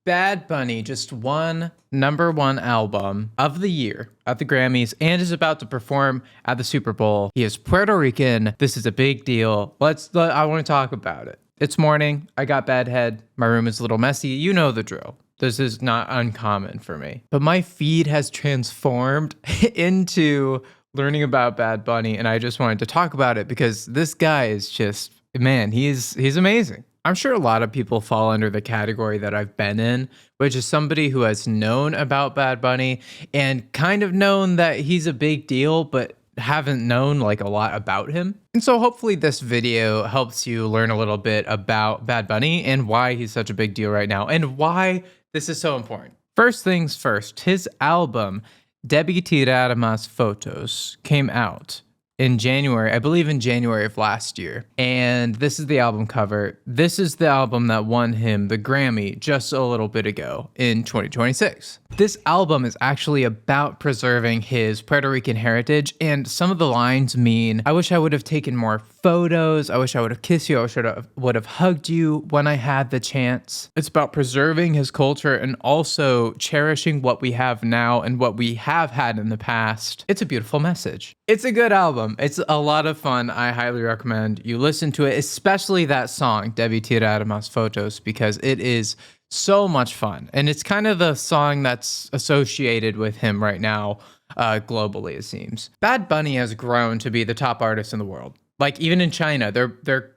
Bad Bunny just won #1 album of the year at the Grammys and is about to perform at the Super Bowl. He is Puerto Rican. This is a big deal. I want to talk about it. It's morning. I got bad head. My room is a little messy. You know the drill. This is not uncommon for me. But my feed has transformed into learning about Bad Bunny, and I just wanted to talk about it because this guy is just, man, he's amazing. I'm sure a lot of people fall under the category that I've been in, which is somebody who has known about Bad Bunny and kind of known that he's a big deal, but haven't known like a lot about him. And so hopefully this video helps you learn a little bit about Bad Bunny and why he's such a big deal right now and why this is so important. First things first, his album, DeBÍ TiRAR MáS FOToS, came out in January, I believe in January of last year. And this is the album cover. This is the album that won him the Grammy just a little bit ago in 2026. This album is actually about preserving his Puerto Rican heritage, and some of the lines mean, I wish I would have taken more photos, I wish I would have kissed you, I wish I would have hugged you when I had the chance. It's about preserving his culture and also cherishing what we have now and what we have had in the past. It's a beautiful message. It's a good album. It's a lot of fun. I highly recommend you listen to it, especially that song, DeBÍ TiRAR MáS FOToS, because it is so much fun. And it's kind of the song that's associated with him right now, globally, it seems. Bad Bunny has grown to be the top artist in the world. Like, even in China, they're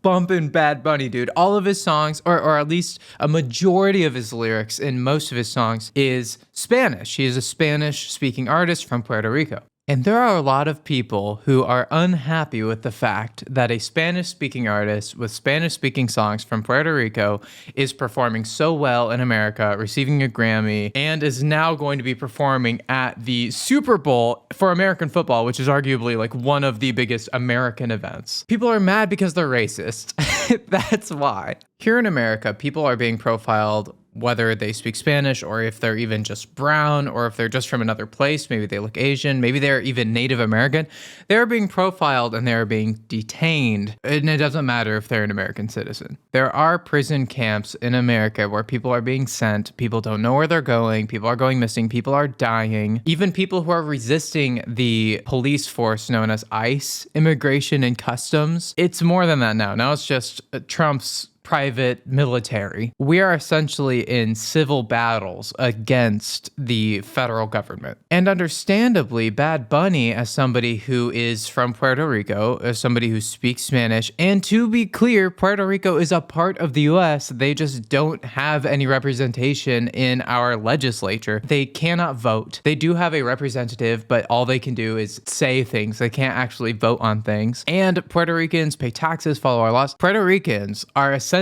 bumping Bad Bunny, dude. All of his songs, or at least a majority of his lyrics in most of his songs, is Spanish. He is a Spanish-speaking artist from Puerto Rico. And there are a lot of people who are unhappy with the fact that a Spanish-speaking artist with Spanish-speaking songs from Puerto Rico is performing so well in America, receiving a Grammy, and is now going to be performing at the Super Bowl for American football, which is arguably like one of the biggest American events. People are mad because they're racist. That's why. Here in America, people are being profiled whether they speak Spanish or if they're even just brown or if they're just from another place. Maybe they look Asian, maybe they're even Native American. They're being profiled and they're being detained, and it doesn't matter if they're an American citizen. There are prison camps in America where people are being sent, people don't know where they're going, people are going missing, people are dying. Even people who are resisting the police force known as ICE, Immigration and Customs. It's more than that now. Now it's just Trump's private military. We are essentially in civil battles against the federal government. And understandably, Bad Bunny, as somebody who is from Puerto Rico, as somebody who speaks Spanish, and to be clear, Puerto Rico is a part of the US, they just don't have any representation in our legislature. They cannot vote. They do have a representative, but all they can do is say things. They can't actually vote on things. And Puerto Ricans pay taxes, follow our laws. Puerto Ricans are essentially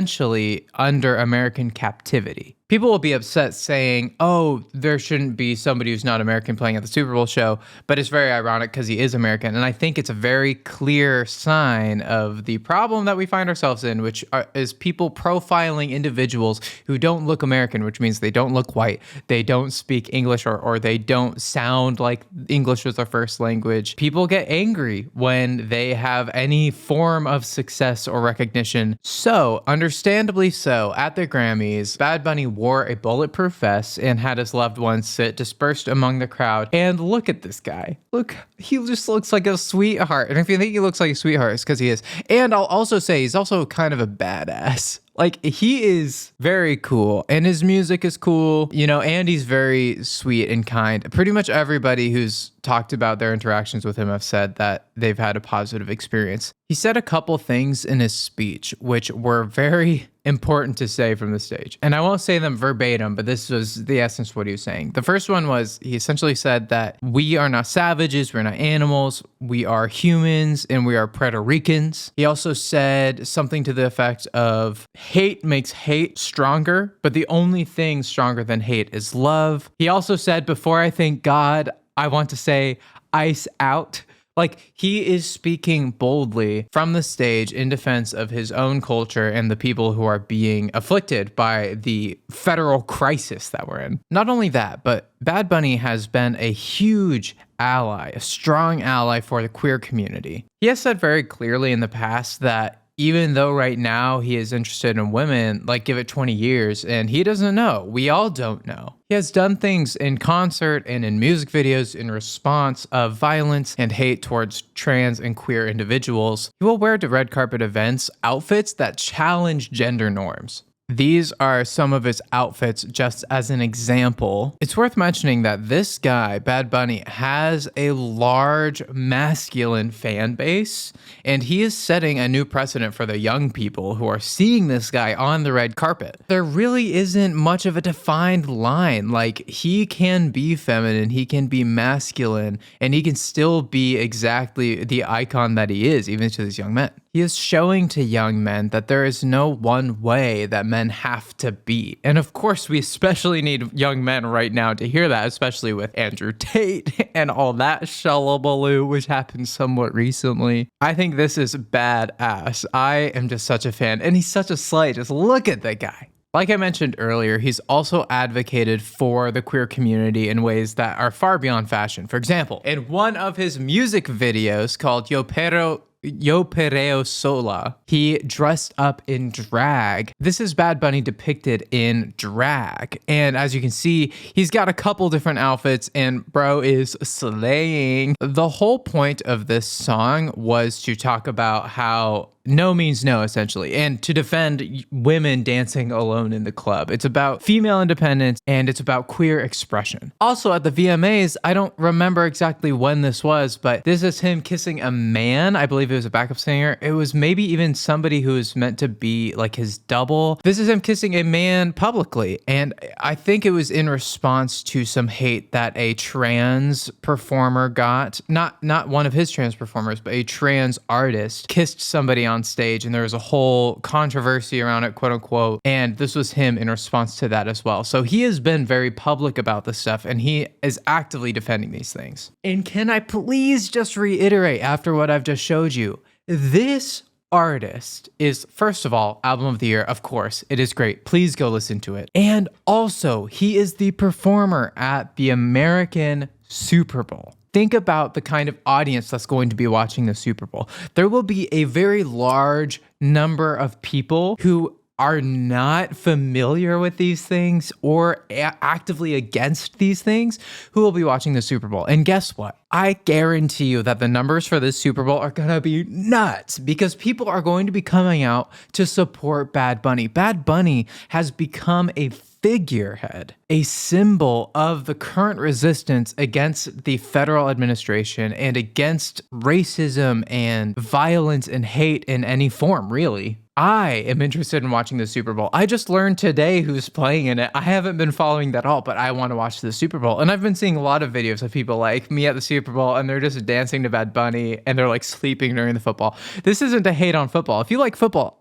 under American captivity. People will be upset saying, oh, there shouldn't be somebody who's not American playing at the Super Bowl show, but it's very ironic because he is American. And I think it's a very clear sign of the problem that we find ourselves in, which is people profiling individuals who don't look American, which means they don't look white, they don't speak English, or they don't sound like English was their first language. People get angry when they have any form of success or recognition. So, understandably so, at the Grammys, Bad Bunny wore a bulletproof vest and had his loved ones sit dispersed among the crowd. And look at this guy. Look, he just looks like a sweetheart. And if you think he looks like a sweetheart, it's because he is. And I'll also say he's also kind of a badass. Like, he is very cool and his music is cool, you know, and he's very sweet and kind. Pretty much everybody who's talked about their interactions with him have said that they've had a positive experience. He said a couple things in his speech which were very important to say from the stage. And I won't say them verbatim, but this was the essence of what he was saying. The first one was, he essentially said that we are not savages, we're not animals, we are humans, and we are Puerto Ricans. He also said something to the effect of, hate makes hate stronger, but the only thing stronger than hate is love. He also said, before I thank God, I want to say, ice out. Like, he is speaking boldly from the stage in defense of his own culture and the people who are being afflicted by the federal crisis that we're in. Not only that, but Bad Bunny has been a huge ally, a strong ally for the queer community. He has said very clearly in the past that even though right now he is interested in women, like give it 20 years and he doesn't know. We all don't know. He has done things in concert and in music videos in response of violence and hate towards trans and queer individuals. He will wear to red carpet events outfits that challenge gender norms. These are some of his outfits just as an example. It's worth mentioning that this guy, Bad Bunny, has a large masculine fan base, and he is setting a new precedent for the young people who are seeing this guy on the red carpet. There really isn't much of a defined line. Like, he can be feminine, he can be masculine, and he can still be exactly the icon that he is, even to these young men. He is showing to young men that there is no one way that men have to be. And of course, we especially need young men right now to hear that, especially with Andrew Tate and all that shullabaloo, which happened somewhat recently. I think this is badass. I am just such a fan. And he's such a slay. Just look at the guy. Like I mentioned earlier, he's also advocated for the queer community in ways that are far beyond fashion. For example, in one of his music videos called Yo Perreo Sola, he dressed up in drag. This is Bad Bunny depicted in drag. And as you can see, he's got a couple different outfits and bro is slaying. The whole point of this song was to talk about how no means no, essentially, and to defend women dancing alone in the club. It's about female independence and it's about queer expression. Also at the VMAs, I don't remember exactly when this was, but this is him kissing a man. I believe it was a backup singer. It was maybe even somebody who was meant to be like his double. This is him kissing a man publicly. And I think it was in response to some hate that a trans performer got, not one of his trans performers, but a trans artist kissed somebody on stage, and there was a whole controversy around it, quote unquote, and this was him in response to that as well. So he has been very public about this stuff, and he is actively defending these things. And can I please just reiterate, after what I've just showed you, this artist is, first of all, album of the year. Of course, it is great. Please go listen to it. And also, he is the performer at the American Super Bowl. Think about the kind of audience that's going to be watching the Super Bowl. There will be a very large number of people who are not familiar with these things or actively against these things who will be watching the Super Bowl. And guess what? I guarantee you that the numbers for this Super Bowl are going to be nuts because people are going to be coming out to support Bad Bunny. Bad Bunny has become a figurehead, a symbol of the current resistance against the federal administration and against racism and violence and hate in any form, really. I am interested in watching the Super Bowl. I just learned today who's playing in it. I haven't been following that at all, but I want to watch the Super Bowl. And I've been seeing a lot of videos of people like me at the Super Bowl, and they're just dancing to Bad Bunny, and they're like sleeping during the football. This isn't a hate on football. If you like football,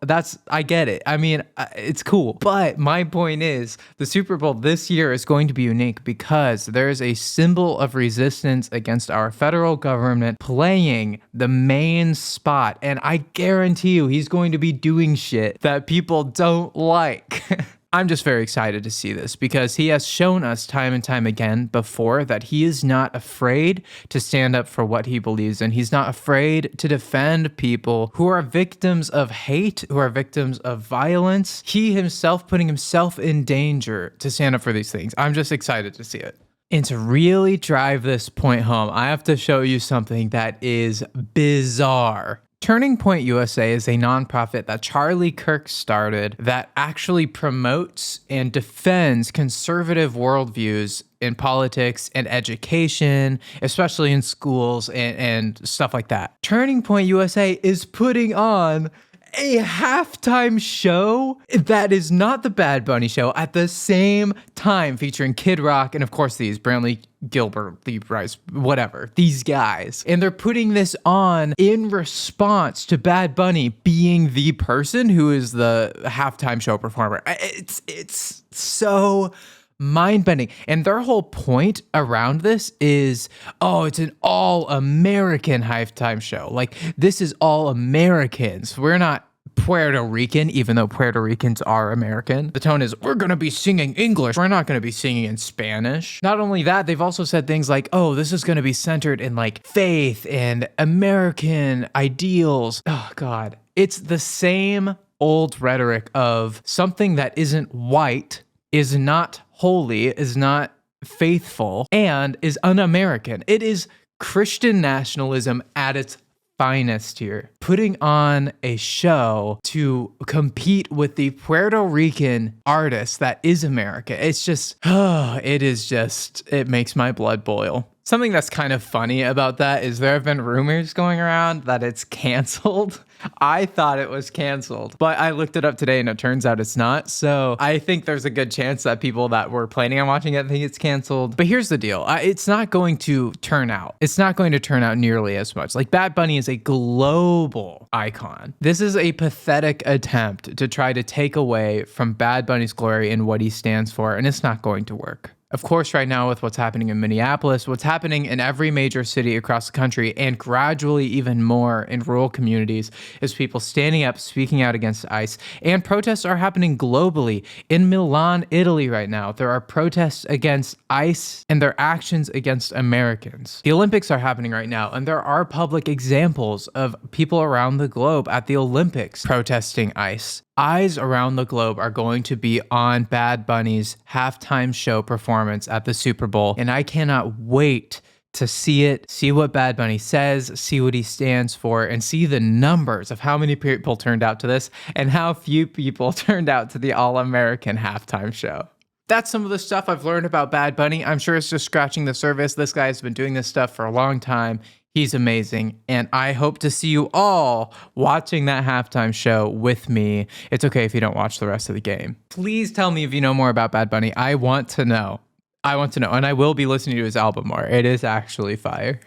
I get it. I mean, it's cool. But my point is, the Super Bowl this year is going to be unique because there is a symbol of resistance against our federal government playing the main spot. And I guarantee you, he's going to be doing shit that people don't like. I'm just very excited to see this because he has shown us time and time again before that he is not afraid to stand up for what he believes in. He's not afraid to defend people who are victims of hate, who are victims of violence. He himself putting himself in danger to stand up for these things. I'm just excited to see it. And to really drive this point home, I have to show you something that is bizarre. Turning Point USA is a nonprofit that Charlie Kirk started that actually promotes and defends conservative worldviews in politics and education, especially in schools and stuff like that. Turning Point USA is putting on a halftime show that is not the Bad Bunny show at the same time, featuring Kid Rock and of course these Brantley Gilbert, Lee Rice, whatever, these guys. And they're putting this on in response to Bad Bunny being the person who is the halftime show performer. It's so mind-bending. And their whole point around this is, oh, it's an all-American halftime show. Like, this is all Americans. We're not Puerto Rican, even though Puerto Ricans are American. The tone is, we're gonna be singing English. We're not gonna be singing in Spanish. Not only that, they've also said things like, oh, this is gonna be centered in like faith and American ideals. Oh God. It's the same old rhetoric of something that isn't white, is not holy, is not faithful, and is un-American. It is Christian nationalism at its finest here. Putting on a show to compete with the Puerto Rican artist that is America. It's just, it makes my blood boil. Something that's kind of funny about that is there have been rumors going around that it's canceled. I thought it was canceled, but I looked it up today and it turns out it's not. So I think there's a good chance that people that were planning on watching it think it's canceled. But here's the deal. It's not going to turn out. It's not going to turn out nearly as much. Like Bad Bunny is a global icon. This is a pathetic attempt to try to take away from Bad Bunny's glory and what he stands for, and it's not going to work. Of course, right now with what's happening in Minneapolis, what's happening in every major city across the country, and gradually even more in rural communities, is people standing up, speaking out against ICE. And protests are happening globally. In Milan, Italy right now, there are protests against ICE and their actions against Americans. The Olympics are happening right now, and there are public examples of people around the globe at the Olympics protesting ICE. Eyes around the globe are going to be on Bad Bunny's halftime show performance at the Super Bowl, and I cannot wait to see it, see what Bad Bunny says, see what he stands for, and see the numbers of how many people turned out to this and how few people turned out to the All-American halftime show. That's some of the stuff I've learned about Bad Bunny. I'm sure it's just scratching the surface. This guy's been doing this stuff for a long time. He's amazing, and I hope to see you all watching that halftime show with me. It's okay if you don't watch the rest of the game. Please tell me if you know more about Bad Bunny. I want to know. And I will be listening to his album more. It is actually fire.